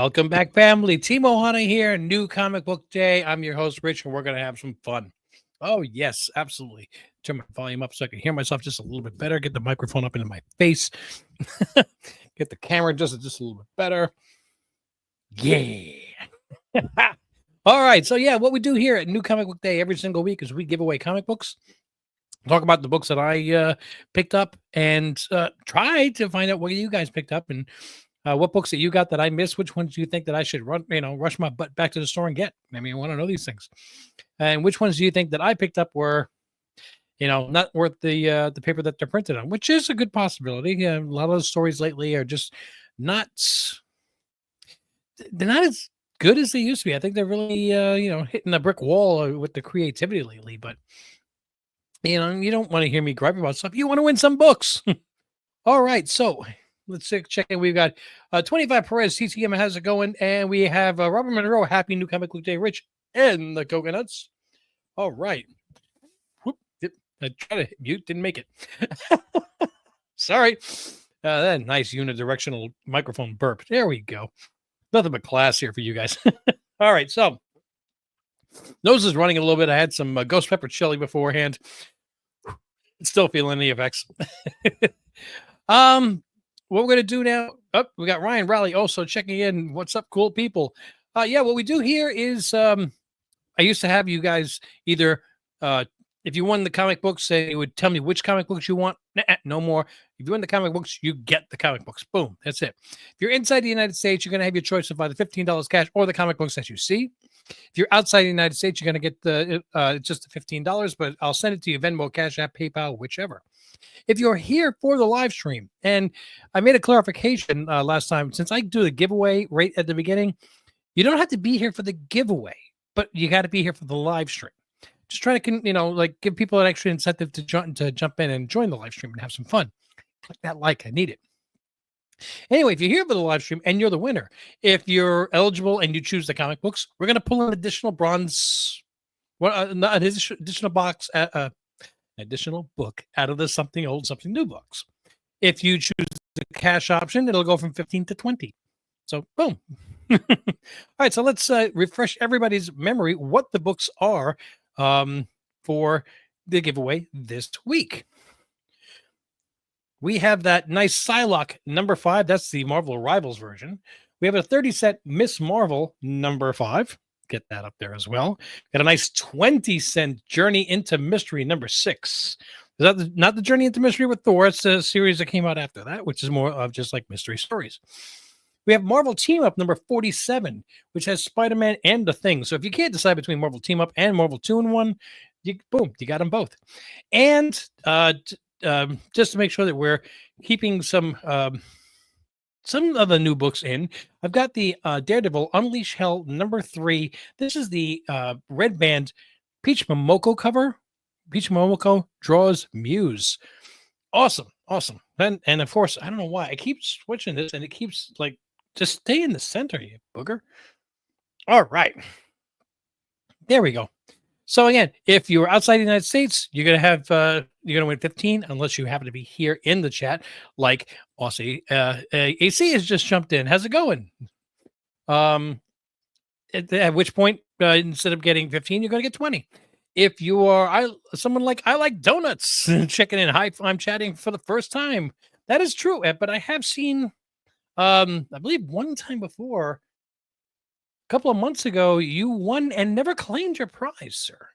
Welcome back, family. Team Ohana here. New comic book day. I'm your host, Rich, and we're going to have some fun. Oh, yes, absolutely. Turn my volume up so I can hear myself just a little bit better. Get the microphone up into my face. Get the camera just a little bit better. Yeah. All right. So, yeah, what we do here at New Comic Book Day every single week is we give away comic books. Talk about the books that I picked up and try to find out what you guys picked up and what books that you got that I missed. Which ones do you think that I should rush my butt back to the store and get? I mean, I want to know these things. And which ones do you think that I picked up were, not worth the paper that they're printed on, which is a good possibility. A lot of those stories lately are just not, they're not as good as they used to be. I think they're really, hitting a brick wall with the creativity lately, but you don't want to hear me gripe about stuff. You want to win some books. All right. So let's check in. We've got 25 Perez, TTM, how's it going? And we have Robert Monroe, happy New Comic Book Day, Rich, and the Coconuts. All right. Whoop. I tried to mute, didn't make it. Sorry. That nice unidirectional microphone burp. There we go. Nothing but class here for you guys. All right. So nose is running a little bit. I had some ghost pepper chili beforehand. Still feeling the effects. What we're going to do now, we got Ryan Raleigh also checking in. What's up, cool people? Yeah, what we do here is I used to have you guys either, if you won the comic books, it would tell me which comic books you want. No more. If you win the comic books, you get the comic books. Boom. That's it. If you're inside the United States, you're going to have your choice of either $15 cash or the comic books that you see. If you're outside the United States, you're going to get just the $15, but I'll send it to you Venmo, Cash App, PayPal, whichever. If you're here for the live stream, and I made a clarification last time, since I do the giveaway right at the beginning, you don't have to be here for the giveaway, but you got to be here for the live stream. Just trying to, give people an extra incentive to jump in and join the live stream and have some fun. Click that like, I need it. Anyway, if you're here for the live stream and you're the winner, if you're eligible and you choose the comic books, we're going to pull an additional bronze, additional box, additional book out of the something old, something new box. If you choose the cash option, it'll go from 15 to 20. So, boom. All right, so let's refresh everybody's memory what the books are for the giveaway this week. We have that nice Psylocke number 5. That's the Marvel Rivals version. We have a 30-cent Miss Marvel number 5. Get that up there as well. Got a nice 20-cent Journey into Mystery number 6. Is that not the Journey into Mystery with Thor? It's a series that came out after that, which is more of just like mystery stories. We have Marvel Team Up number 47, which has Spider-Man and The Thing. So if you can't decide between Marvel Team Up and Marvel 2-in-1, boom, you got them both. And just to make sure that we're keeping some of the new books in, I've got the Daredevil Unleash Hell number 3. This is the red band Peach Momoko cover. Peach Momoko draws Muse. Awesome. And of course, I don't know why I keep switching this and it keeps just stay in the center, you booger. All right. There we go. So again, if you're outside the United States, you're gonna win 15 unless you happen to be here in the chat. Like Aussie, AC has just jumped in. How's it going? At which point, instead of getting 15, you're gonna get 20. If you are someone like I like donuts, checking in. Hi, I'm chatting for the first time. That is true, but I have seen, I believe one time before. A couple of months ago, you won and never claimed your prize, sir.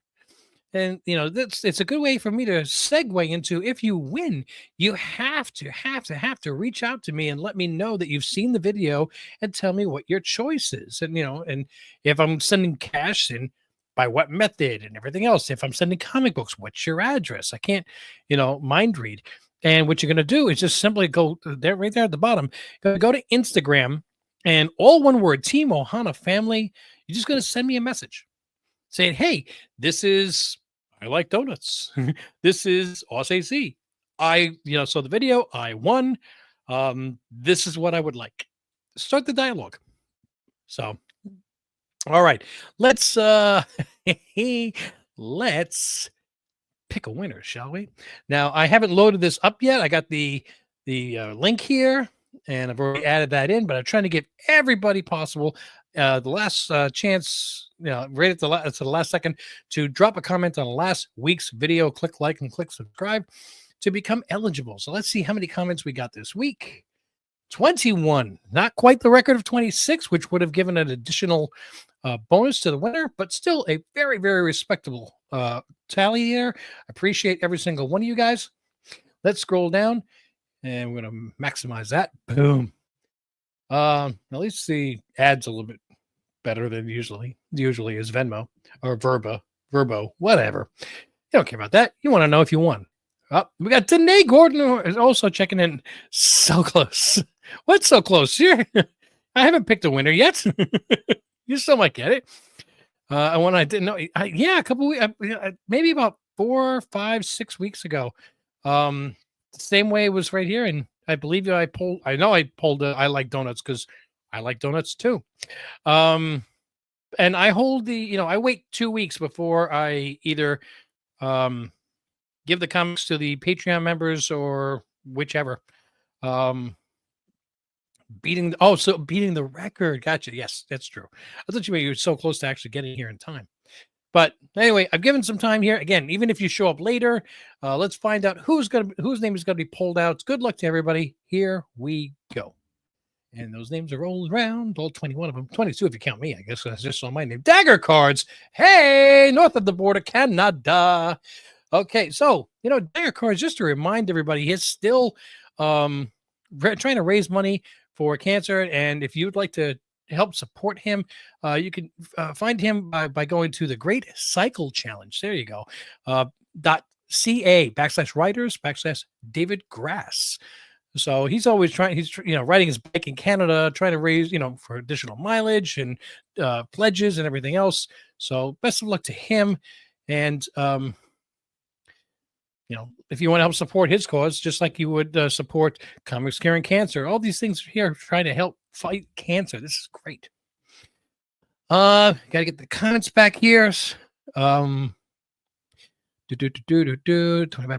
And it's a good way for me to segue into, if you win, you have to reach out to me and let me know that you've seen the video and tell me what your choice is. And and if I'm sending cash, and by what method and everything else. If I'm sending comic books, what's your address? I can't, mind read. And what you're going to do is just simply go there, right there at the bottom, go to Instagram. And all one word, Team Ohana Family, you're just going to send me a message saying, hey, this is, I like donuts. This is OSAC. So the video, I won. This is what I would like. Start the dialogue. So, all right, let's pick a winner, shall we? Now, I haven't loaded this up yet. I got the link here. and I've already added that in, but I'm trying to give everybody possible the last chance, right at the last second, to drop a comment on last week's video. Click like and click subscribe to become eligible. So let's see how many comments we got this week. 21, not quite the record of 26, which would have given an additional bonus to the winner, but still a very, very respectable tally there. Appreciate every single one of you guys. Let's scroll down, and we're going to maximize that. Boom. At least the ad's a little bit better than usually is Venmo or Verbo, whatever. You don't care about that. You want to know if you won. Oh, we got Danae Gordon is also checking in. So close. What's so close here? I haven't picked a winner yet. You still might get it. And when I didn't know, a couple weeks, maybe about 4, 5, 6 weeks ago. The same way it was right here, and I believe I pulled. I know I pulled. I like donuts because I like donuts too. And I hold I wait 2 weeks before I either give the comics to the Patreon members or whichever. Beating the record. Gotcha. Yes, that's true. I thought you were so close to actually getting here in time. But anyway, I've given some time here. Again, even if you show up later, let's find out whose name is gonna be pulled out. Good luck to everybody. Here we go. And those names are rolling around, all 21 of them. 22 if you count me, I guess. I just saw my name. Dagger Cards. Hey, north of the border, Canada. Okay, so, Dagger Cards, just to remind everybody, he's still trying to raise money for cancer. And if you'd like to help support him, you can find him by going to the Great Cycle Challenge. There you go. .ca/writers/David Grass. So he's always trying. He's riding his bike in Canada, trying to raise for additional mileage and pledges and everything else. So best of luck to him. And if you want to help support his cause, just like you would support Comics Curing Cancer, all these things here trying to help fight cancer. This is great. Got to get the comments back here. 25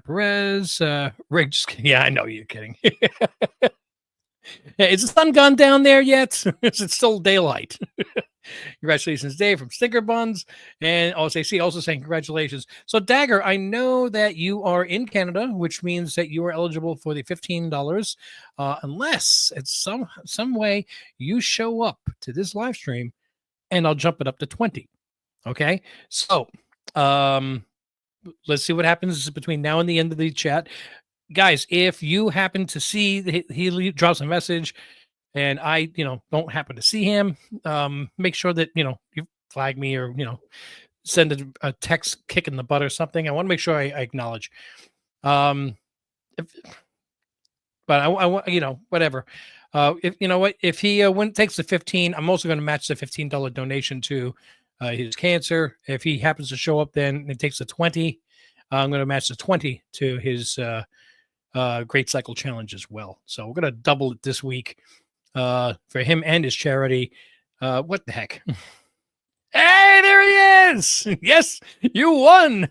Perez. Rick, just kidding. Yeah, I know you're kidding. Yeah, is the sun gone down there yet? It's still daylight. Congratulations, Dave from Sticker Buns. And also saying congratulations. So, Dagger, I know that you are in Canada, which means that you are eligible for the $15, unless it's some way you show up to this live stream, and I'll jump it up to 20. Okay? So, let's see what happens between now and the end of the chat. Guys, if you happen to see he drops a message and I, don't happen to see him, make sure that, you flag me or, send a text kick in the butt or something. I want to make sure I acknowledge. But I whatever. If he takes the 15, I'm also going to match the $15 donation to his cancer. If he happens to show up, then it takes the 20. I'm going to match the 20 to his Great Cycle Challenge as well. So we're going to double it this week for him and his charity. What the heck? Hey, there he is. Yes, you won.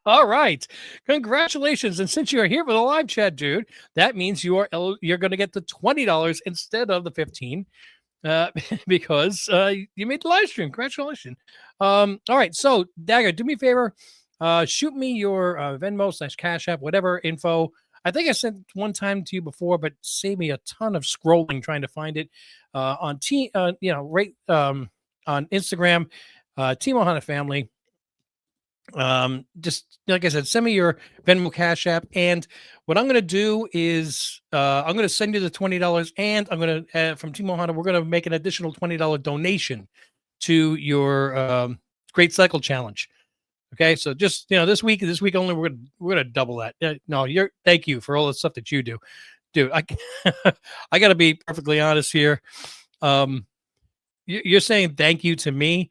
All right. Congratulations. And since you're here for the live chat, dude, that means you're going to get the $20 instead of the 15. Because you made the live stream. Congratulations. All right. So, Dagger, do me a favor. Shoot me your Venmo/Cash App, whatever info. I think I sent one time to you before, but save me a ton of scrolling trying to find it on on Instagram, Team Ohana Family. Just like I said, send me your Venmo Cash App, and what I'm going to do is I'm going to send you the $20, and I'm going to from Team Ohana, we're going to make an additional $20 donation to your Great Cycle Challenge. Okay, so just this week only we're gonna double that. Thank you for all the stuff that you do, dude. I got to be perfectly honest here. You're saying thank you to me.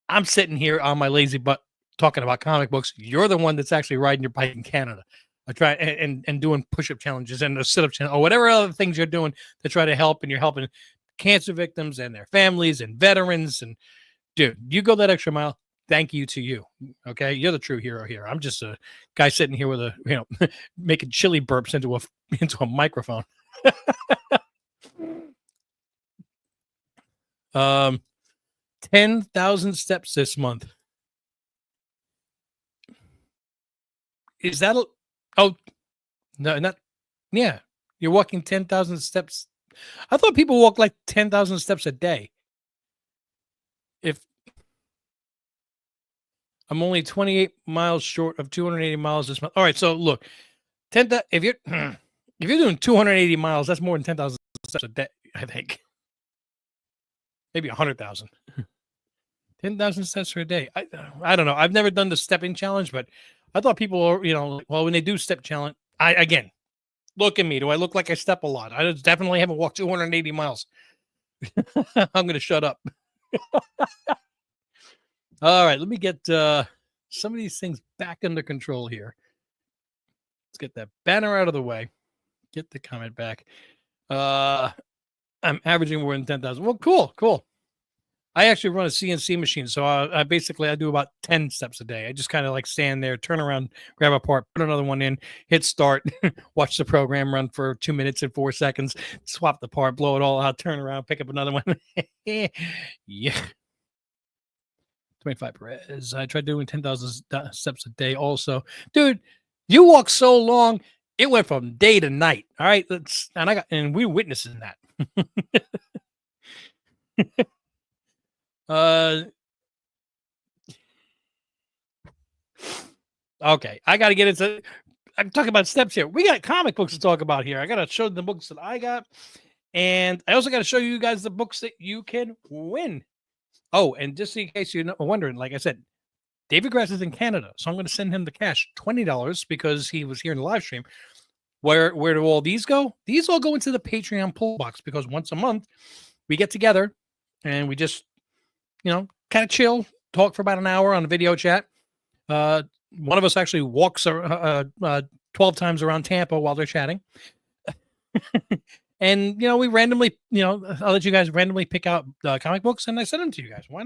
I'm sitting here on my lazy butt talking about comic books. You're the one that's actually riding your bike in Canada. I try and doing push-up challenges and a sit-up challenge or whatever other things you're doing to try to help, and you're helping cancer victims and their families and veterans. And dude, you go that extra mile. Thank you to you. Okay, you're the true hero here. I'm just a guy sitting here with a making chili burps into a microphone. Um, 10,000 steps this month. Is that a, oh, no, not, yeah. You're walking 10,000 steps. I thought people walk like 10,000 steps a day. If I'm only 28 miles short of 280 miles this month. All right. So look, 10, if you're, if you're doing 280 miles, that's more than 10,000 steps a day, I think. Maybe 100,000. 10,000 steps per day. I don't know. I've never done the stepping challenge, but I thought people are, well, when they do step challenge, again, look at me. Do I look like I step a lot? I definitely haven't walked 280 miles. I'm going to shut up. All right. Let me get some of these things back under control here. Let's get that banner out of the way. Get the comment back. I'm averaging more than 10,000. Well, cool. I actually run a CNC machine, so I do about 10 steps a day. I just kind of like stand there, turn around, grab a part, put another one in, hit start, watch the program run for 2 minutes and 4 seconds, swap the part, blow it all out, turn around, pick up another one. Yeah. 25 Perez. I tried doing 10,000 steps a day also. Dude, you walk so long, it went from day to night. All right. And we were witnessing that. Okay, I got to get into. I'm talking about steps here. We got comic books to talk about here. I got to show the books that I got, and I also got to show you guys the books that you can win. Oh, and just in case you're wondering, like I said, David Grass is in Canada, so I'm going to send him the cash, $20, because he was here in the live stream. Where do all these go? These all go into the Patreon pull box, because once a month we get together and we just, kind of chill, talk for about an hour on a video chat. One of us actually walks 12 times around Tampa while they're chatting. And, we randomly, I'll let you guys randomly pick out comic books and I send them to you guys. Why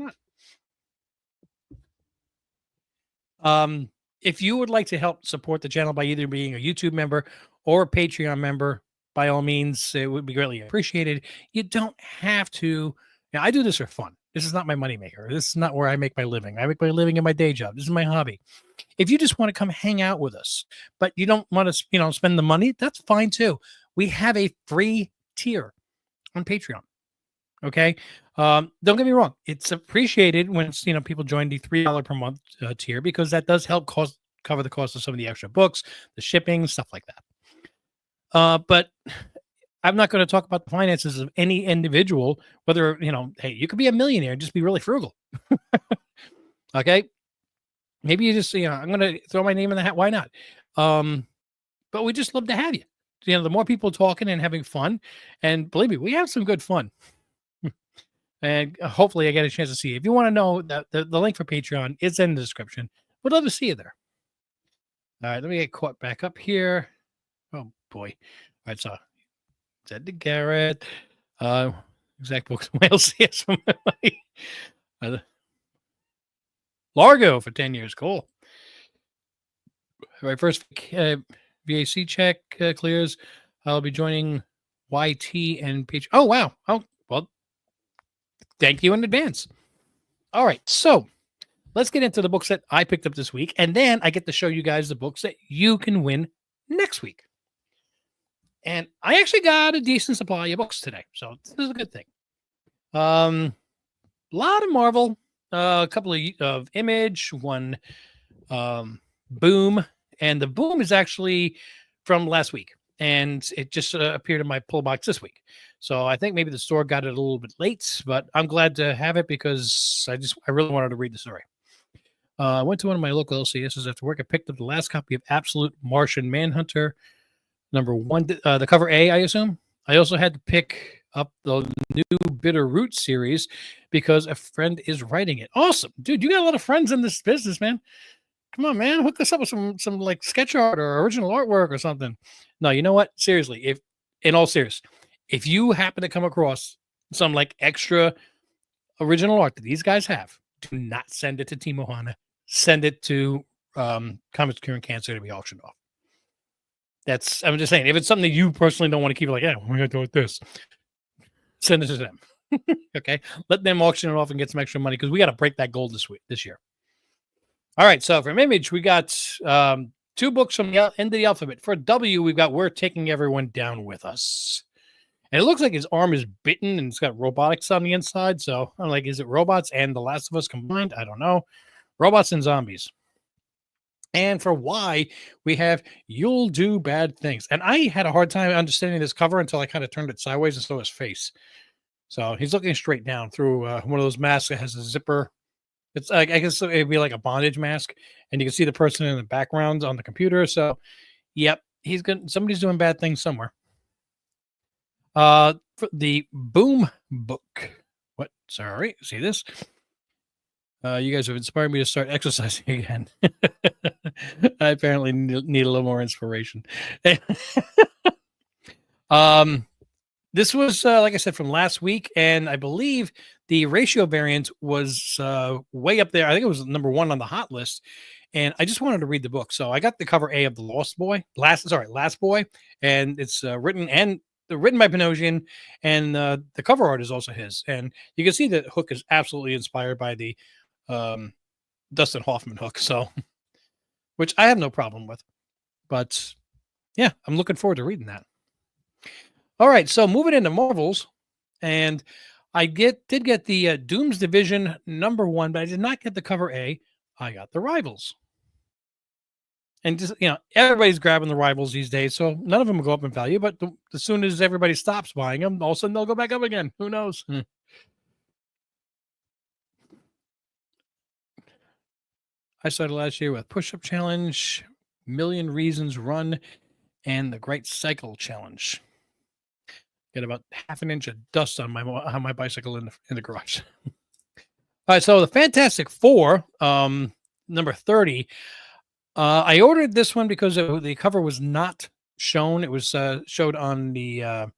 not? If you would like to help support the channel by either being a YouTube member or a Patreon member, by all means, it would be greatly appreciated. You don't have to. I do this for fun. This is not my moneymaker. This is not where I make my living. I make my living in my day job. This is my hobby. If you just want to come hang out with us, but you don't want to, spend the money, that's fine too. We have a free tier on Patreon. Okay. Don't get me wrong. It's appreciated when people join the $3 per month tier, because that does help cover the cost of some of the extra books, the shipping, stuff like that. But I'm not going to talk about the finances of any individual, whether, hey, you could be a millionaire and just be really frugal. Okay. Maybe you just, I'm going to throw my name in the hat. Why not? But we just love to have you. The more people talking and having fun, and believe me, we have some good fun. And hopefully I get a chance to see you. If you want to know, the link for Patreon is in the description. We'd love to see you there. All right, let me get caught back up here. Oh boy. All right, so Ted to Garrett. Exact books. Wales. Yes. Largo for 10 years. Cool. All right, first VAC check clears. I'll be joining YT and Patreon. Oh, wow. Oh, well, thank you in advance. All right, so let's get into the books that I picked up this week, and then I get to show you guys the books that you can win next week. And I actually got a decent supply of books today, so this is a good thing. A lot of Marvel, a couple of Image, one Boom, and the Boom is actually from last week, and it just appeared in my pull box this week. So I think maybe the store got it a little bit late, but I'm glad to have it because I really wanted to read the story. I went to one of my local LCSs after work. I picked up the last copy of Absolute Martian Manhunter, #1, the cover A, I assume. I also had to pick up the new Bitter Root series because a friend is writing it. Awesome. Dude, you got a lot of friends in this business, man. Come on, man. Hook us up with some like sketch art or original artwork or something. No, you know what? Seriously, in all seriousness, if you happen to come across some like extra original art that these guys have, do not send it to Timo Hana. Send it to Comics Cure and Cancer to be auctioned off. I'm just saying, if it's something that you personally don't want to keep, like, yeah, we're going to do with this, send it to them. Okay. Let them auction it off and get some extra money because we got to break that goal this year. All right. So from Image, we got 2 books from the end of the alphabet. For W, we've got We're Taking Everyone Down With Us. And it looks like his arm is bitten and it's got robotics on the inside. So I'm like, is it robots and The Last of Us combined? I don't know. Robots and zombies. And for Y, we have You'll Do Bad Things. And I had a hard time understanding this cover until I kind of turned it sideways and saw his face. So he's looking straight down through one of those masks that has a zipper. It's like, I guess it'd be like a bondage mask. And you can see the person in the background on the computer. So, yep, somebody's doing bad things somewhere. For the Boom book. What? Sorry. See this? You guys have inspired me to start exercising again. I apparently need a little more inspiration. This was, like I said, from last week, and I believe the ratio variant was way up there. I think it was number 1 on the hot list, and I just wanted to read the book. So I got the cover A of the Last Boy, and it's written by Panosian, and the cover art is also his. And you can see that Hook is absolutely inspired by the Dustin Hoffman Hook, so which I have no problem with. But yeah, I'm looking forward to reading that. All right, so moving into Marvels, and I did get the Dooms Division number 1, but I did not get the cover A. I got the Rivals. And just, everybody's grabbing the Rivals these days, so none of them will go up in value, but as soon as everybody stops buying them, all of a sudden they'll go back up again. Who knows? I started last year with Push-Up Challenge, Million Reasons Run, and the Great Cycle Challenge. Get about half an inch of dust on my bicycle in the garage. All right, so the Fantastic Four, number 30. I ordered this one because the cover was not shown. It was showed on the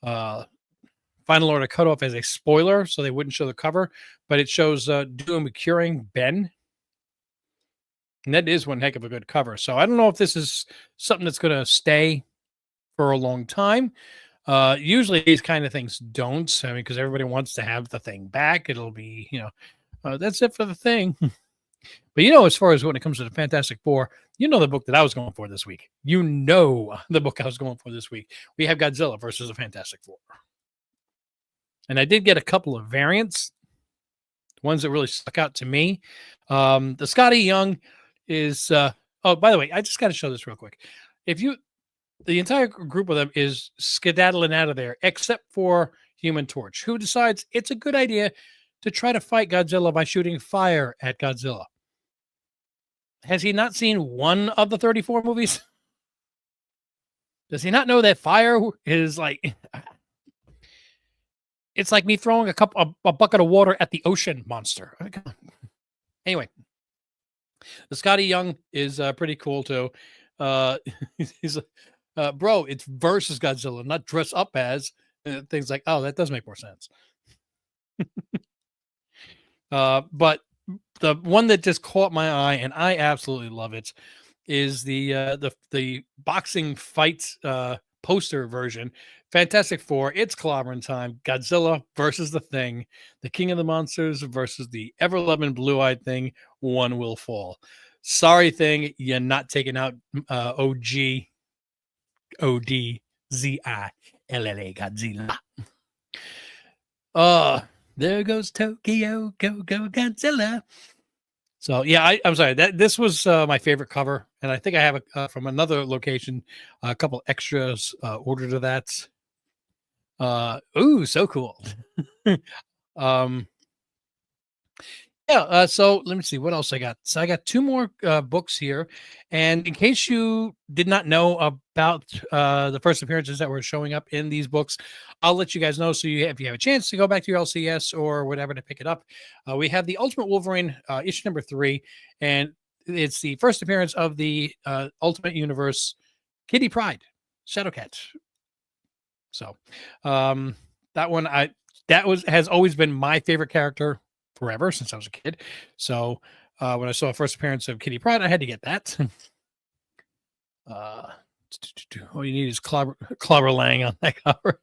Final Order cutoff as a spoiler, so they wouldn't show the cover. But it shows Doom curing Ben. And that is one heck of a good cover. So I don't know if this is something that's going to stay for a long time. Usually these kind of things don't. I mean, because everybody wants to have the thing back. It'll be, that's it for the thing. But as far as when it comes to the Fantastic Four, the book that I was going for this week. The book I was going for this week. We have Godzilla versus the Fantastic Four. And I did get a couple of variants, ones that really stuck out to me. The Scotty Young is, oh, by the way, I just got to show this real quick. The entire group of them is skedaddling out of there, except for Human Torch, who decides it's a good idea to try to fight Godzilla by shooting fire at Godzilla. Has he not seen one of the 34 movies? Does he not know that fire is like... It's like me throwing a bucket of water at the ocean monster. I mean, come on. Anyway, the Scotty Young is pretty cool too. He's bro, it's versus Godzilla, not dress up as. Things like, oh, that does make more sense. But the one that just caught my eye, and I absolutely love it, is the boxing fight poster version. Fantastic Four, it's clobbering time. Godzilla versus the Thing, the King of the Monsters versus the ever-loving blue-eyed Thing. One will fall. Sorry, Thing, you're not taking out OG, ODZILLA Godzilla. There goes Tokyo, go Godzilla. So yeah, I'm sorry. This was my favorite cover, and I think I have from another location a couple extras ordered of that. Ooh, so cool. Yeah. So let me see what else I got. So I got 2 more books here, and in case you did not know about the first appearances that were showing up in these books, I'll let you guys know. So if you have a chance to go back to your LCS or whatever to pick it up, we have the Ultimate Wolverine issue number 3, and it's the first appearance of the Ultimate Universe Kitty Pryde, Shadowcat. So that one has always been my favorite character forever since I was a kid. So when I saw a first appearance of Kitty Pryde, I had to get that. All you need is Clubber Lang on that cover.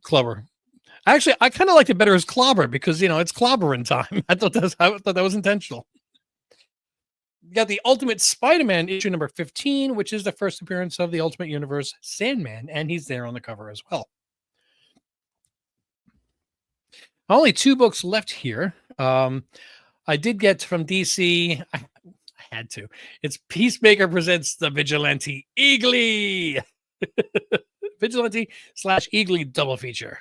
Clubber. Actually, I kind of liked it better as Clobber because it's clobbering time. I thought that was intentional. You got the Ultimate Spider-Man issue number 15, which is the first appearance of the Ultimate Universe Sandman, and he's there on the cover as well. Only 2 books left here. I did get from DC. I had to. It's Peacemaker presents the Vigilante Eagly. Vigilante / Eagly double feature.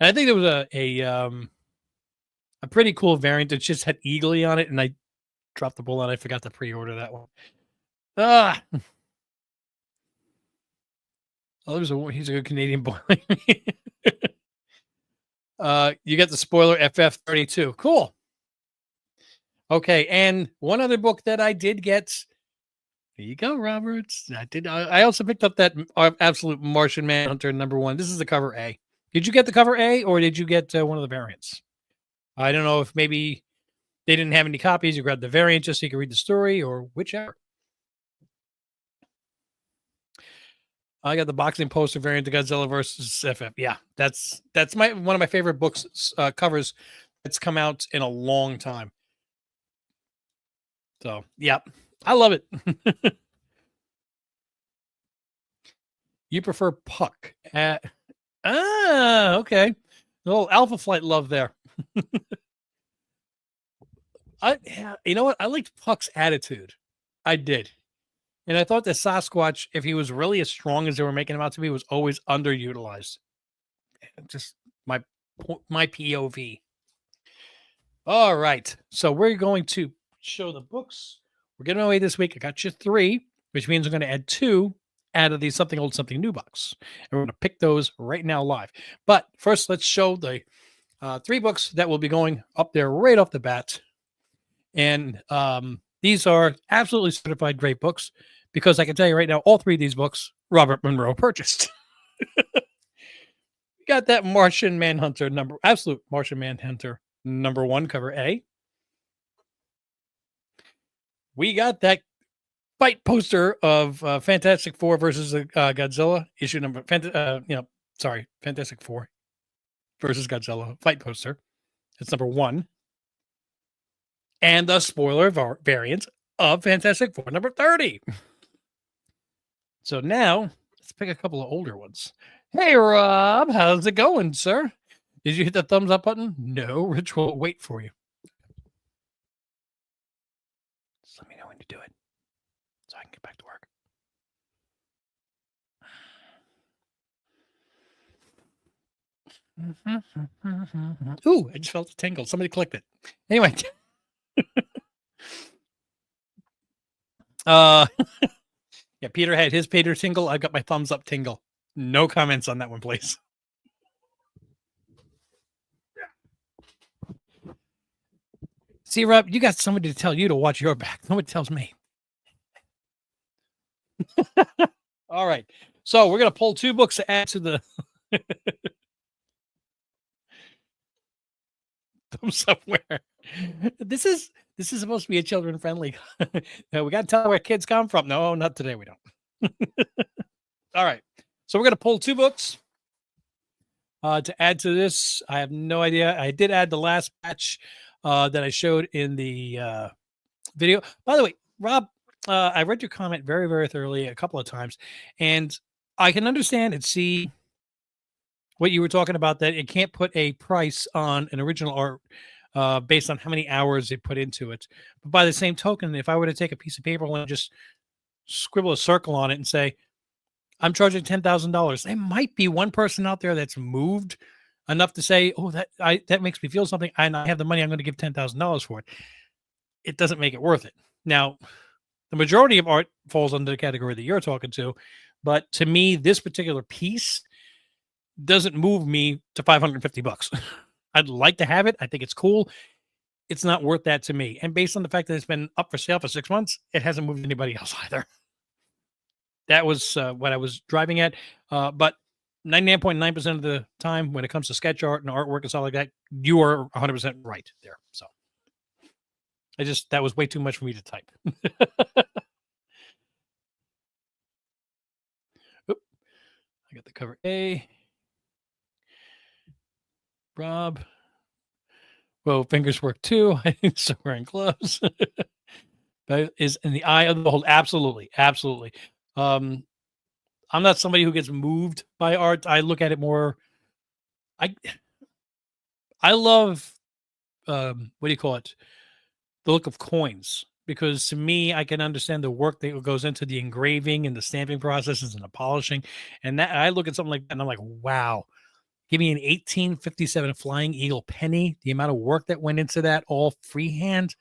And I think there was a pretty cool variant that just had Eagly on it, and I dropped the ball and I forgot to pre-order that one. He's a good Canadian boy. You get the spoiler FF32. Cool. Okay, and one other book that I did get. Here you go, Roberts. I also picked up that Absolute Martian Manhunter number 1. This is the cover A. Did you get the cover A, or did you get one of the variants? I don't know if maybe they didn't have any copies. You grabbed the variant just so you could read the story, or whichever. I got the boxing poster variant of Godzilla versus FF. Yeah, that's one of my favorite books covers that's come out in a long time. So, yeah, I love it. You prefer Puck? Okay. A little Alpha Flight love there. You know what? I liked Puck's attitude. I did. And I thought that Sasquatch, if he was really as strong as they were making him out to be, was always underutilized. Just my POV. All right. So we're going to show the books. We're getting away this week. I got you 3, which means I'm going to add 2 out of the Something Old, Something New box. And we're going to pick those right now live. But first, let's show the 3 books that will be going up there right off the bat. And these are absolutely certified great books because I can tell you right now, all 3 of these books, Robert Monroe purchased. We got that Absolute Martian Manhunter number 1, cover A. We got that fight poster of Fantastic Four versus Godzilla issue number. Fantastic Four versus Godzilla fight poster. That's number 1. And the spoiler variant of Fantastic Four number 30. So now let's pick a couple of older ones. Hey, Rob, how's it going, sir? Did you hit the thumbs up button? No, Rich will wait for you. Just let me know when you do it so I can get back to work. Ooh, I just felt a tingle. Somebody clicked it. Anyway. Yeah, Peter had his Peter tingle. I got my thumbs up tingle. No comments on that one, please. See, Rob, you got somebody to tell you to watch your back. Nobody tells me. All right. So we're going to pull 2 books to add to the thumbs up where this is supposed to be a children friendly. We got to tell where kids come from. No, not today. We don't. All right. So we're going to pull 2 books to add to this. I have no idea. I did add the last batch that I showed in the video. By the way, Rob, I read your comment very, very thoroughly a couple of times, and I can understand and see what you were talking about, that it can't put a price on an original art based on how many hours they put into it. But by the same token, if I were to take a piece of paper and just scribble a circle on it and say, I'm charging $10,000, there might be one person out there that's moved enough to say, oh, that makes me feel something, and I have the money, I'm going to give $10,000 for it. It doesn't make it worth it. Now, the majority of art falls under the category that you're talking to, but to me, this particular piece doesn't move me to $550. I'd like to have it. I think it's cool. It's not worth that to me. And based on the fact that it's been up for sale for 6 months, it hasn't moved anybody else either. That was what I was driving at. But 99.9% of the time, when it comes to sketch art and artwork and stuff like that, you are 100% right there. So that was way too much for me to type. cover A. Rob. Whoa, fingers work too. I'm still wearing gloves. That is in the eye of the beholder. Absolutely. Absolutely. I'm not somebody who gets moved by art. I look at it more. I I love what do you call it? The look of coins. Because to me, I can understand the work that goes into the engraving and the stamping processes and the polishing. And that I look at something like that and I'm like, wow, give me an 1857 Flying Eagle penny. The amount of work that went into that, all freehand.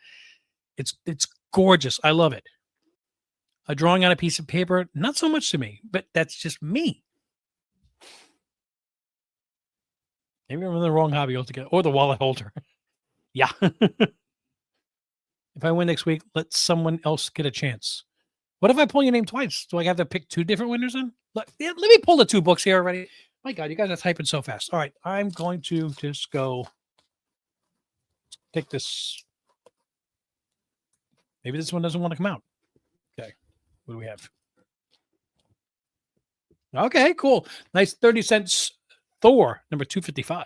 It's gorgeous. I love it. A drawing on a piece of paper, not so much to me, but that's just me. Maybe I'm in the wrong hobby altogether, or the wallet holder. Yeah. If I win next week, let someone else get a chance. What if I pull your name twice? Do I have to pick two different winners then? Let me pull the two books here already. My God, you guys are typing so fast. All right, I'm going to just go pick this. Maybe this one doesn't want to come out. Okay, what do we have? Okay, cool. Nice 30 cents Thor, number 255.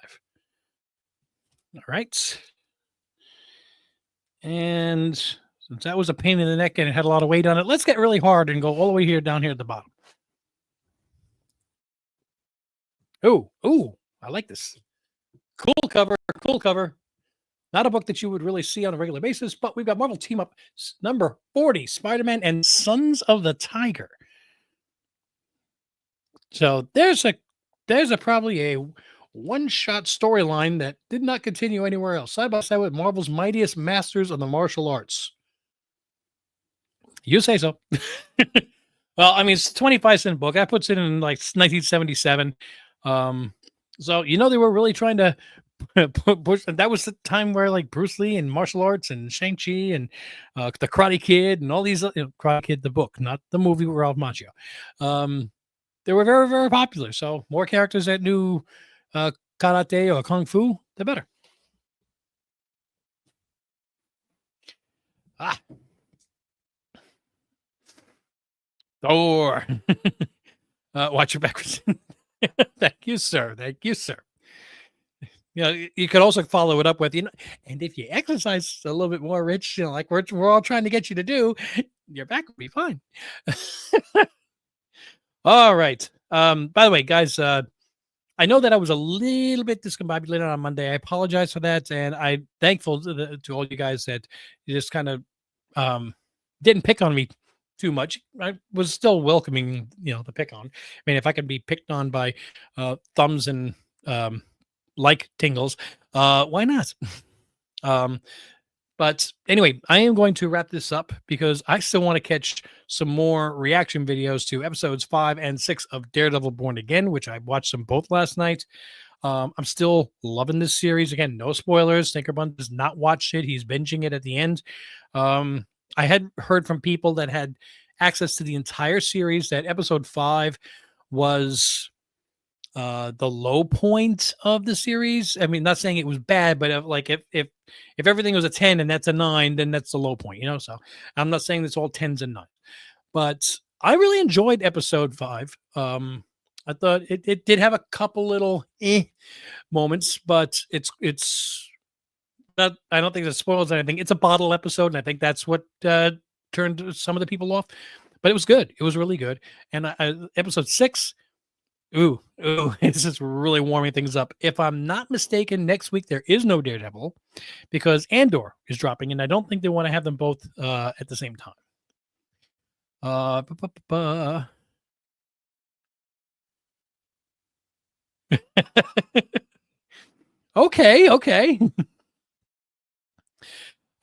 All right. And since that was a pain in the neck and it had a lot of weight on it, let's get really hard and go all the way here down here at the bottom. Oh, I like this. Cool cover, cool cover. Not a book that you would really see on a regular basis, but we've got Marvel Team Up number 40, Spider-Man and Sons of the Tiger. So there's a probably a one-shot storyline that did not continue anywhere else. Side by side with Marvel's mightiest masters of the martial arts. You say so. Well, I mean, it's a 25-cent book. That puts it in like 1977. So they were really trying to push. And that was the time where like Bruce Lee and martial arts and Shang-Chi and the Karate Kid and all these Karate Kid, the book, not the movie with Ralph Macchio. They were very, very popular. So more characters that knew karate or kung fu, the better. Thor. Watch your backwards. Thank you, sir. Thank you, sir. You could also follow it up with, and if you exercise a little bit more, Rich, like we're all trying to get you to do, your back will be fine. All right. By the way, guys, I know that I was a little bit discombobulated on Monday. I apologize for that, and I'm thankful to all you guys that you just kind of didn't pick on me too much. I was still welcoming, the pick on. I mean, if I could be picked on by thumbs and like tingles, why not? But anyway, I am going to wrap this up because I still want to catch some more reaction videos to episodes 5 and 6 of Daredevil Born Again, which I watched them both last night. I'm still loving this series. Again, no spoilers. Tinkerbun does not watch it. He's binging it at the end. I had heard from people that had access to the entire series that episode 5 was the low point of the series. I mean, not saying it was bad, but if everything was a 10 and that's a 9, then that's the low point, So I'm not saying it's all 10s and 9s, but I really enjoyed episode 5. I thought it did have a couple little moments, but it's not. I don't think that spoils anything. It's a bottle episode, and I think that's what turned some of the people off. But it was good. It was really good. And episode 6. Ooh, this is really warming things up. If I'm not mistaken, next week there is no Daredevil because Andor is dropping, and I don't think they want to have them both at the same time. Okay.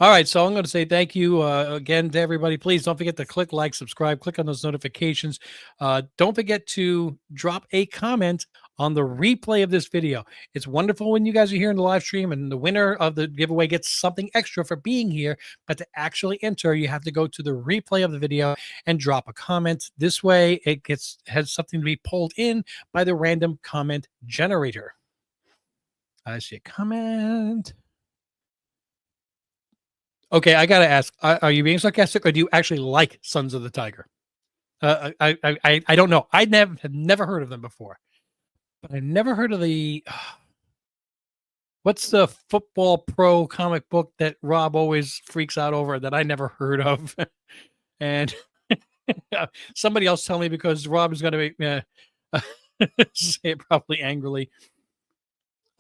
All right, so I'm going to say thank you again to everybody. Please don't forget to click like, subscribe, click on those notifications. Don't forget to drop a comment on the replay of this video. It's wonderful when you guys are here in the live stream and the winner of the giveaway gets something extra for being here. But to actually enter, you have to go to the replay of the video and drop a comment. This way, it has something to be pulled in by the random comment generator. I see a comment. Okay, I gotta ask: are you being sarcastic, or do you actually like Sons of the Tiger? I don't know. I have never heard of them before. but I never heard of the. What's the football pro comic book that Rob always freaks out over that I never heard of? And somebody else tell me because Rob is going to say it probably angrily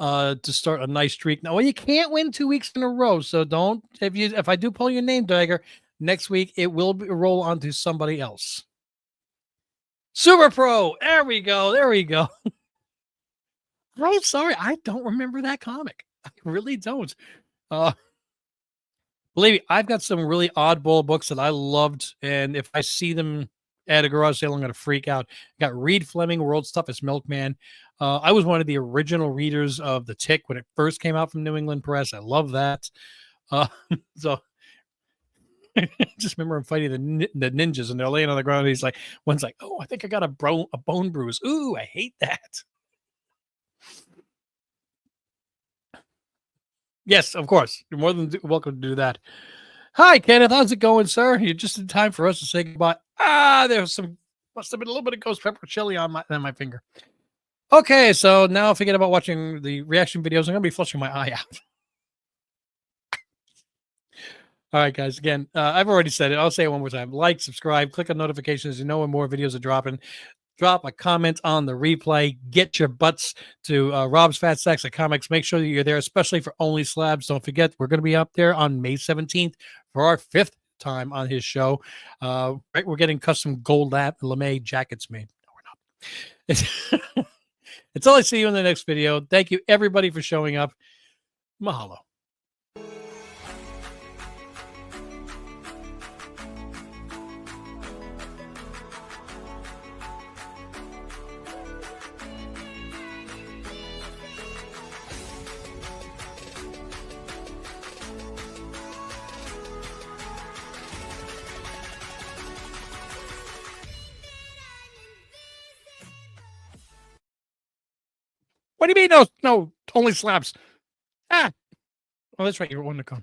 to start a nice streak. Now, well, you can't win 2 weeks in a row, so don't. If I do pull your name, Dagger, next week it will roll onto somebody else. Super Pro. There we go. There we go. I'm sorry, I don't remember that comic. I really don't. Believe me, I've got some really oddball books that I loved, and if I see them at a garage sale, I'm going to freak out. Got Reed Fleming, World's Toughest Milkman. I was one of the original readers of The Tick when it first came out from New England Press. I love that. So just remember him fighting the ninjas, and they're laying on the ground. And he's like, one's like, "Oh, I think I got a bone bruise. Ooh, I hate that." Yes, of course. You're more than welcome to do that. Hi, Kenneth. How's it going, sir? You're just in time for us to say goodbye. There's must have been a little bit of ghost pepper chili on my finger. Okay, so now forget about watching the reaction videos. I'm going to be flushing my eye out. All right, guys. Again, I've already said it. I'll say it one more time. Like, subscribe, click on notifications. You know when more videos are dropping. Drop a comment on the replay. Get your butts to Rob's Fat Stacks of Comics. Make sure that you're there, especially for Only Slabs. Don't forget, we're going to be up there on May 17th for our 5th time on his show. Right, we're getting custom gold lame jackets made. No, we're not. Until I see you in the next video, thank you, everybody, for showing up. Mahalo. What do you mean? No, Only Slabs. Oh, that's right. You're one to come.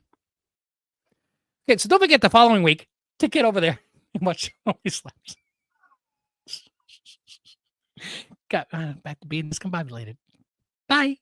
Okay, so don't forget the following week to get over there and watch Only Slabs. Got back to being discombobulated. Bye.